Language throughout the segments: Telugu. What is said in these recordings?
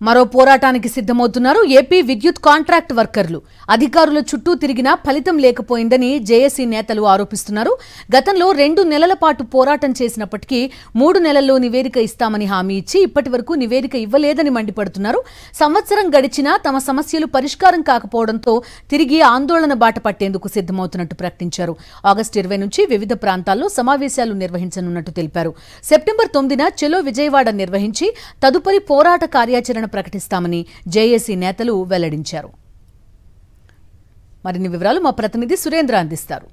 మరో పోరాటానికి సిద్ధమవుతున్నారు ఏపీ విద్యుత్ కాంట్రాక్ట్ వర్కర్లు. అధికారుల చుట్టూ తిరిగినా ఫలితం లేకపోయిందని జేఏసీ నేతలు ఆరోపిస్తున్నారు. గతంలో 2 నెలల పాటు పోరాటం చేసినప్పటికీ 3 నెలల్లో నివేదిక ఇస్తామని హామీ ఇచ్చి ఇప్పటి వరకు నివేదిక ఇవ్వలేదని మండిపడుతున్నారు. సంవత్సరం గడిచినా తమ సమస్యలు పరిష్కారం కాకపోవడంతో తిరిగి ఆందోళన బాట పట్టేందుకు సిద్ధమవుతున్నట్టు ప్రకటించారు. ఆగస్టు 20 నుంచి వివిధ ప్రాంతాల్లో సమావేశాలు నిర్వహించనున్నట్టు తెలిపారు. సెప్టెంబర్ 9న చెలో విజయవాడ నిర్వహించి తదుపరి పోరాట కార్యాచరణ ప్రకటిస్తామని జేఏసీ నేతలు వెల్లడించారు. మరిన్ని వివరాలు మా ప్రతినిధి సురేంద్ర అందిస్తారు.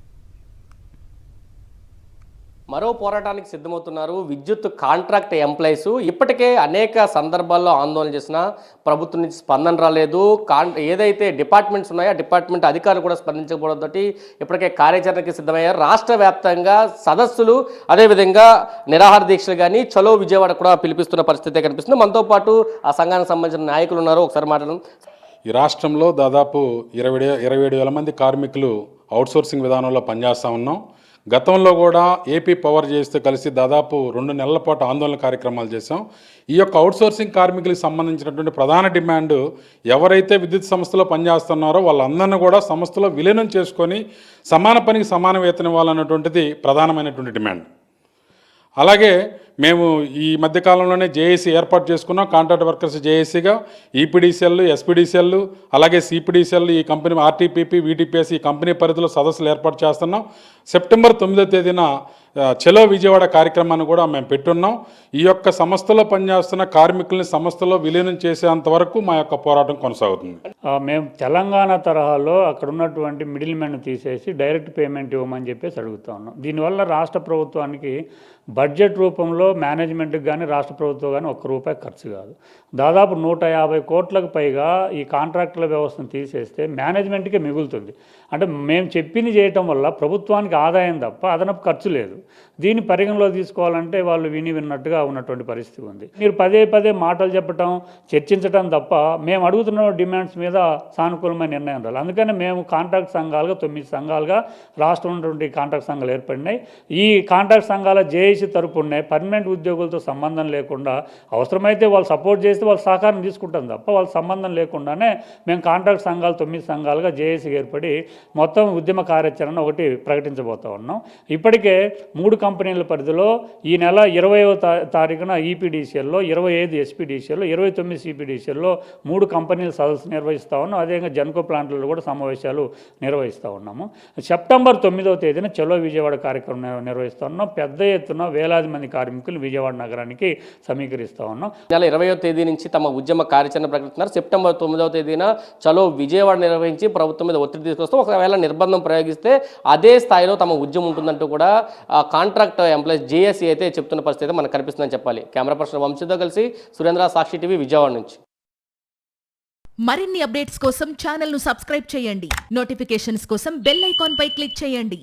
మరో పోరాటానికి సిద్ధమవుతున్నారు విద్యుత్ కాంట్రాక్ట్ ఎంప్లాయీస్. ఇప్పటికే అనేక సందర్భాల్లో ఆందోళన చేసినా ప్రభుత్వం నుంచి స్పందన రాలేదు. ఏదైతే డిపార్ట్మెంట్స్ ఉన్నాయో ఆ డిపార్ట్మెంట్ అధికారులు కూడా స్పందించకపోవడంతో ఇప్పటికే కార్యాచరణకి సిద్ధమయ్యారు. రాష్ట్ర వ్యాప్తంగా సదస్సులు, అదేవిధంగా నిరాహార దీక్షలు కానీ చలో విజయవాడ కూడా పిలిపిస్తున్న పరిస్థితి కనిపిస్తుంది. మనతో పాటు ఆ సంఘానికి సంబంధించిన నాయకులు ఉన్నారు, ఒకసారి మాట్లాడడం. ఈ రాష్ట్రంలో దాదాపు 27,000 మంది కార్మికులు అవుట్సోర్సింగ్ విధానంలో పనిచేస్తూ ఉన్నాం. గతంలో కూడా ఏపీ పవర్ చేస్తే కలిసి దాదాపు 2 నెలల పాటు ఆందోళన కార్యక్రమాలు చేశాం. ఈ యొక్క అవుట్సోర్సింగ్ కార్మికులకు సంబంధించినటువంటి ప్రధాన డిమాండ్, ఎవరైతే విద్యుత్ సంస్థలో పనిచేస్తున్నారో వాళ్ళందరినీ కూడా సంస్థలో విలీనం చేసుకొని సమాన పనికి సమాన వేతనం ఇవ్వాలన్నటువంటిది ప్రధానమైనటువంటి డిమాండ్. అలాగే మేము ఈ మధ్యకాలంలోనే జేఏసీ ఏర్పాటు చేసుకున్నాం. కాంట్రాక్ట్ వర్కర్స్ జేఏసీగా ఈపీడీసీఎల్, ఎస్పీడీసీఎల్, అలాగే సిపిడిసిఎల్, ఈ కంపెనీ ఆర్టీపీపీ, వీటీపీఎస్, ఈ కంపెనీ పరిధిలో సదస్సులు ఏర్పాటు చేస్తున్నాం. సెప్టెంబర్ 9వ తేదీన చలో విజయవాడ కార్యక్రమాన్ని కూడా మేము పెట్టున్నాం. ఈ యొక్క సంస్థలో పనిచేస్తున్న కార్మికుల్ని సంస్థలో విలీనం చేసేంత వరకు మా యొక్క పోరాటం కొనసాగుతుంది. మేము తెలంగాణ తరహాలో అక్కడ ఉన్నటువంటి మిడిల్ మెన్ తీసేసి డైరెక్ట్ పేమెంట్ ఇవ్వమని చెప్పేసి అడుగుతా ఉన్నాం. దీనివల్ల రాష్ట్ర ప్రభుత్వానికి బడ్జెట్ రూపంలో మేనేజ్మెంట్కి కానీ రాష్ట్ర ప్రభుత్వం కానీ ₹1 ఖర్చు కాదు. దాదాపు 150 కోట్లకు పైగా ఈ కాంట్రాక్టుల వ్యవస్థను తీసేస్తే మేనేజ్మెంట్కే మిగులుతుంది. అంటే మేము చెప్పింది చేయటం వల్ల ప్రభుత్వానికి ఆదాయం తప్ప అదనపు ఖర్చు లేదు. దీన్ని పరిగణలో తీసుకోవాలంటే వాళ్ళు విన్నట్టుగా ఉన్నటువంటి పరిస్థితి ఉంది. మీరు పదే మాటలు చెప్పటం, చర్చించడం తప్ప మేము అడుగుతున్న డిమాండ్స్ మీద సానుకూలమైన నిర్ణయం రాలి. అందుకని మేము కాంట్రాక్ట్ సంఘాలుగా 9 సంఘాలుగా రాష్ట్రంలో ఉన్నటువంటి కాంట్రాక్ట్ సంఘాలు ఏర్పడినాయి. ఈ కాంట్రాక్ట్ సంఘాల జేఏసీ తరపునే పర్మనెంట్ ఉద్యోగులతో సంబంధం లేకుండా, అవసరమైతే వాళ్ళు సపోర్ట్ చేస్తే వాళ్ళు సహకారం తీసుకుంటాం తప్ప వాళ్ళ సంబంధం లేకుండానే మేము కాంట్రాక్ట్ సంఘాలు 9 సంఘాలుగా జేఏసీ ఏర్పడి మొత్తం ఉద్యమ కార్యాచరణ ఒకటి ప్రకటించబోతా ఉన్నాం. ఇప్పటికే 3 కంపెనీల పరిధిలో ఈ నెల 20వ తారీఖున ఈపీడీసీఎల్లో, 25 ఎస్పీడీసీఎల్లో, 29 సిపిడిసిఎల్లో 3 కంపెనీల సదస్సు నిర్వహిస్తూ ఉన్నాం. అదేవిధంగా జన్కో ప్లాంట్లలో కూడా సమావేశాలు నిర్వహిస్తూ ఉన్నాము. సెప్టెంబర్ 9వ తేదీన చలో విజయవాడ కార్యక్రమం నిర్వహిస్తూ ఉన్నాం. పెద్ద ఎత్తున వేలాది మంది కార్మికులు విజయవాడ నగరానికి సమీకరిస్తూ ఉన్నాం. నెల 20వ తేదీ నుంచి తమ ఉద్యమ కార్యాచరణ ప్రకటిస్తున్నారు. సెప్టెంబర్ 9వ తేదీన చలో విజయవాడ నిర్వహించి ప్రభుత్వం మీద ఒత్తిడి తీసుకొస్తాం. ఒకవేళ నిర్బంధం ప్రయోగిస్తే అదే స్థాయిలో తమ ఉద్యమం ఉంటుందంటూ కూడా కాంట్రాక్ట్ ఎంప్లాయీస్ జేఏసీ అయితే చెప్తున్న పరిస్థితి మనకు కనిపిస్తుందని చెప్పాలి. కెమెరా పర్సన్ వంశీతో కలిసి సురేంద్ర, సాక్షి టీవీ, విజయవాడ నుంచి. మరిన్ని అప్డేట్స్ కోసం ఛానల్ ను సబ్స్క్రైబ్ చేయండి. నోటిఫికేషన్స్ కోసం బెల్ ఐకాన్ పై క్లిక్ చేయండి.